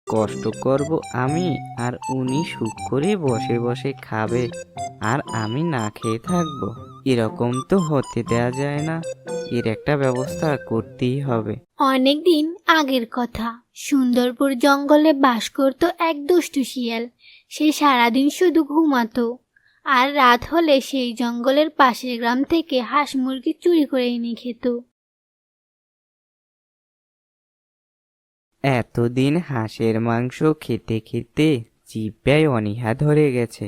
কষ্ট করব আমি, আর উনি সুখ করে বসে বসে খাবে, আর আমি না খেয়ে থাকবো। এরকম তো হতে দেয়া যায় না। এর একটা ব্যবস্থা করতেই হবে। অনেক দিন আগের কথা। সুন্দরপুর জঙ্গলে বাস করত এক দুষ্টু শিয়াল। সে সারাদিন শুধু ঘুমাতো, আর রাত হলে সেই জঙ্গলের পাশের গ্রাম থেকে হাঁস মুরগি চুরি করে এনে খেত। এতদিন হাঁসের মাংস খেতে খেতে জিহ্বায় অনীহা ধরে গেছে।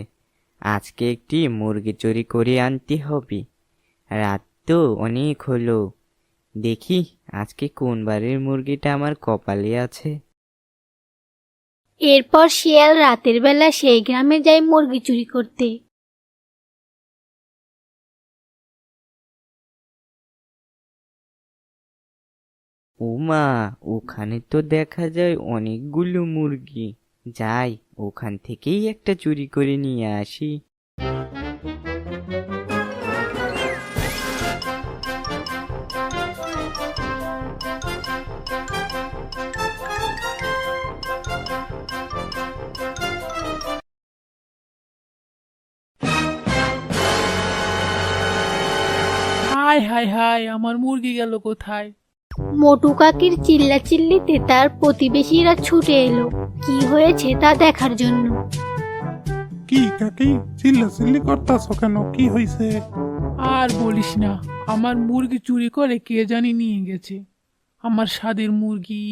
আজকে একটি মুরগি চুরি করে আনতে হবে। রাত তো অনেক হলো। দেখি আজকে কোন বাড়ির মুরগিটা আমার কপালে আছে। এরপর শিয়াল রাতের বেলা সেই গ্রামে যায় মুরগি চুরি করতে। ওমা, ওখানে তো দেখা যায় অনেকগুলো মুরগি। যাই, ওখান থেকেই একটা চুরি করে নিয়ে আসি। হায় হায় হায়, আমার মুরগি গেল কোথায়? মোটু কাকির চিল্লাচিল্লিতে তার প্রতিবেশীরা ছুটে এলো কি হয়েছে তা দেখার জন্য। কি কাকি চিল্লাচিল্লি করতাছো কেন? কি হইছে? আর বলিস না, আমার মুরগি চুরি করে কে জানি নিয়ে গেছে। আমার স্বাদের মুরগি।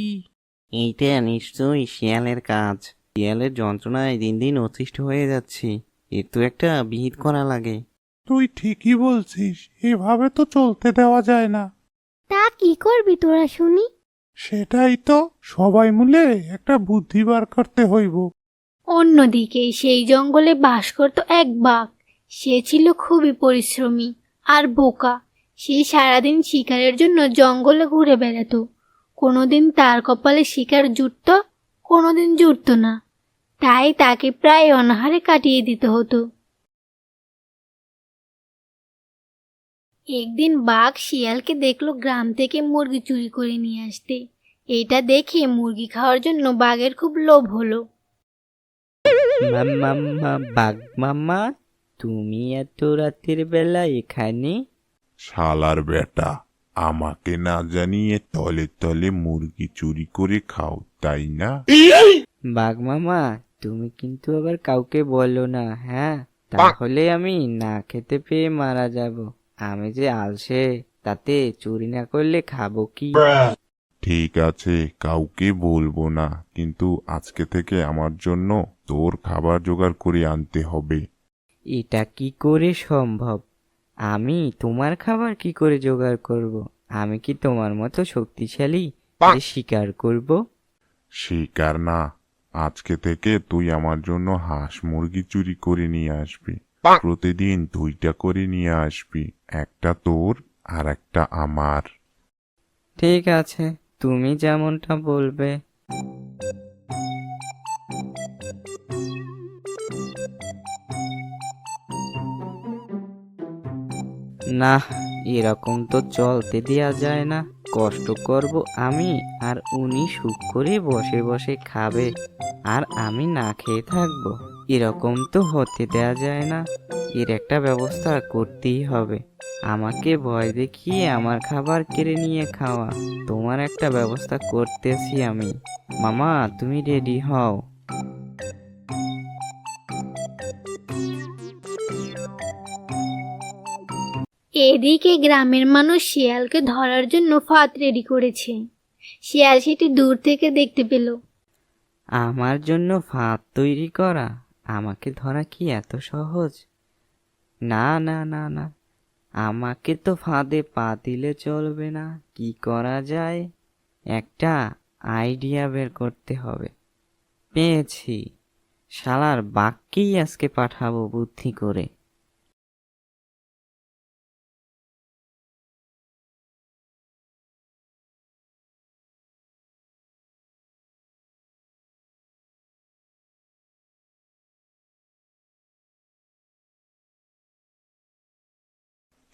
এইটা নিশ্চয়ই শিয়ালের কাজ। শিয়ালের যন্ত্রণায় দিন দিন অতিষ্ঠ হয়ে যাচ্ছি। এর তো একটা বিহিত করা লাগে। তুই ঠিকই বলছিস, এভাবে তো চলতে দেওয়া যায় না। তা কি করবি তোরা শুনি? সেটাই তো, সবাই মিলে একটা বুদ্ধি বার করতে হইব। অন্যদিকে সেই জঙ্গলে বাস করত এক বাঘ। সে ছিল খুবই পরিশ্রমী আর বোকা। সে সারাদিন শিকারের জন্য জঙ্গলে ঘুরে বেড়াতো। কোনোদিন তার কপালে শিকার জুটত, কোনোদিন জুটত না। তাই তাকে প্রায় অনাহারে কাটিয়ে দিতে হতো। একদিন বাঘ শিয়ালকে দেখলো গ্রাম থেকে মুরগি চুরি করে নিয়ে আসতে। এটা দেখে মুরগি খাওয়ার জন্য বাঘের খুব লোভ হলো। মাম্মা, বাঘ মামা, তুমি এত রাতের বেলা এখানে? শালার বেটা, আমাকে না জানিয়ে তলে তলে মুরগি চুরি করে খাও, তাই না? বাঘ মামা, তুমি কিন্তু আবার কাউকে বলো না, হ্যাঁ? তাহলে আমি না খেতে পেয়ে মারা যাব। আমি যে আলসে, তাতে চুরি না করলে খাবো কি? ঠিক আছে, কাউকে বলবো না, কিন্তু আজকে থেকে আমার জন্য তোর খাবার জোগাড় করে আনতে হবে। এটা কি করে সম্ভব? আমি তোমার খাবার কি করে জোগাড় করব? আমি কি তোমার মতো শক্তিশালী যে শিকার করব? শিকার না, আজকে থেকে তুই আমার জন্য হাঁস মুরগি চুরি করে নিয়ে আসবি। প্রতিদিন 2টা করে নিয়ে আসবি, একটা তোর আর একটা আমার। ঠিক আছে, তুমি যেমনটা বলবে। না, এরকম তো চলতে দেয়া যায় না। কষ্ট করব আমি, আর উনি সুখ করে বসে বসে খাবে, আর আমি না খেয়ে থাকবো। এরকম তো হতে দেয়া যায় না। এর একটা ব্যবস্থা করতেই হবে। আমাকে ভয় দেখিয়ে আমার খাবার কেড়ে নিয়ে খাওয়া, তোমার একটা ব্যবস্থা করতেছি আমি। মামা, তুমি রেডি হও। এদিকে গ্রামের মানুষ শিয়ালকে ধরার জন্য ফাঁদ রেডি করেছে। শিয়াল সেটি দূর থেকে দেখতে পেল। আমার জন্য ফাঁদ তৈরি করা? আমাকে ধরা কি এত সহজ? না না না না, আমাকে তো ফাঁদে পা দিলে চলবে না। কি করা যায়? একটা আইডিয়া বের করতে হবে। পেয়েছি, শালার বাঘকেই আজকে পাঠাবো বুদ্ধি করে।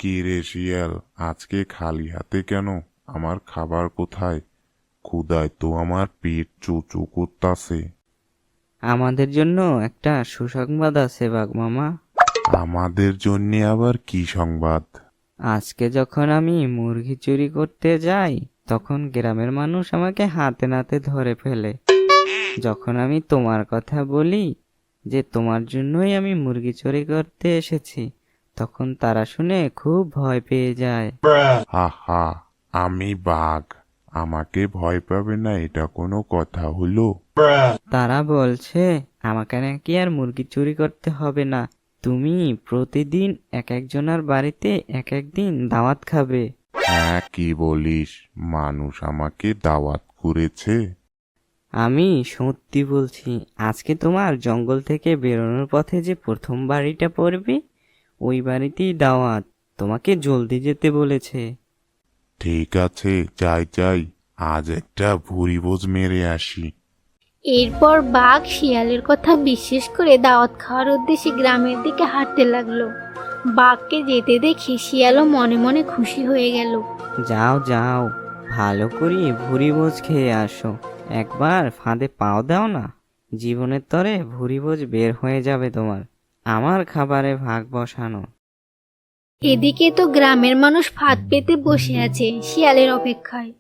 কি রে শিয়াল, আজকে খালি হাতে কেন? আমার খাবার কোথায়? ক্ষুধায় তো আমার পেট চোচো করতাছে। আমাদের জন্য একটা সুসংবাদ আছে বাঘ মামা। আমাদের জন্যে আবার কি সংবাদ? আজকে যখন আমি মুরগি চুরি করতে যাই তখন গ্রামের মানুষ আমাকে হাতে নাতে ধরে ফেলে। যখন আমি তোমার কথা বলি যে তোমার জন্যই আমি মুরগি চুরি করতে এসেছি, তখন তারা শুনে খুব ভয় পেয়ে যায়। হা হা, আমি বাঘ, আমাকে ভয় পাবে না, এটা কোনো কথা হলো? তারা বলছে আমাকে নাকি আর মুরগি চুরি করতে হবে না, তুমি প্রতিদিন এক একজনের বাড়িতে এক একদিন দাওয়াত খাবে। হ্যাঁ, কি বলিস? মানুষ আমাকে দাওয়াত করেছে? আমি সত্যি বলছি, আজকে তোমার জঙ্গল থেকে বেরোনোর পথে যে প্রথম বাড়িটা পড়বে ওই বাড়িতেই দাওয়াত, তোমাকে জলদি যেতে বলেছে। ঠিক আছে, যাই যাই, আজ একটা ভুরিভোজ মেরে আসি। এরপর বাঘ শিয়ালের কথা বিশ্বাস করে দাওয়াত খাওয়ার উদ্দেশ্যে গ্রামের দিকে হাঁটতে লাগলো। বাঘকে যেতে দেখে শিয়ালও মনে মনে খুশি হয়ে গেল। যাও যাও, ভালো করে ভুরিভোজ খেয়ে আসো, একবার ফাঁদে পাও দাও না, জীবনের তরে ভুরিভোজ বের হয়ে যাবে তোমার, আমার খাবারে ভাগ বসানো। এদিকে তো গ্রামের মানুষ ফাঁদ পেতে বসে আছে শিয়ালের অপেক্ষায়,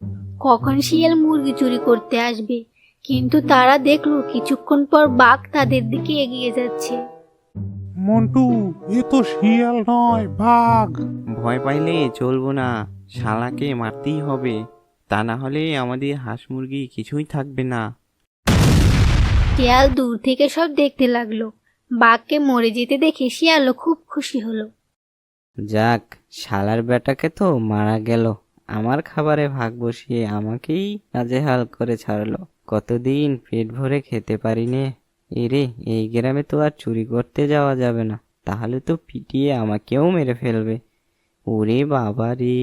কখন শিয়াল মুরগি চুরি করতে আসবে। কিন্তু তারা দেখলো কিছুক্ষণ পর বাঘ তাদের দিকে এগিয়ে যাচ্ছে। মন্টু, এ তো শিয়াল নয়, বাঘ। ভয় পাইলে চলবো না, শালাকে মারতেই হবে, তা না হলে আমাদের হাঁস মুরগি কিছুই থাকবে না। শিয়াল দূর থেকে সব দেখতে লাগলো। বাঘকে মরে যেতে দেখে শিয়ালও খুব খুশি হলো। যাক, শালার বেটাকে তো মারা গেল, আমার খাবারে ভাগ বসিয়ে আমাকেই নাজেহাল করে ছাড়লো, কতদিন পেট ভরে খেতে পারিনে। এরে, এই গ্রামে তো আর চুরি করতে যাওয়া যাবে না, তাহলে তো পিটিয়ে আমাকেও মেরে ফেলবে। ওরে বাবা রে!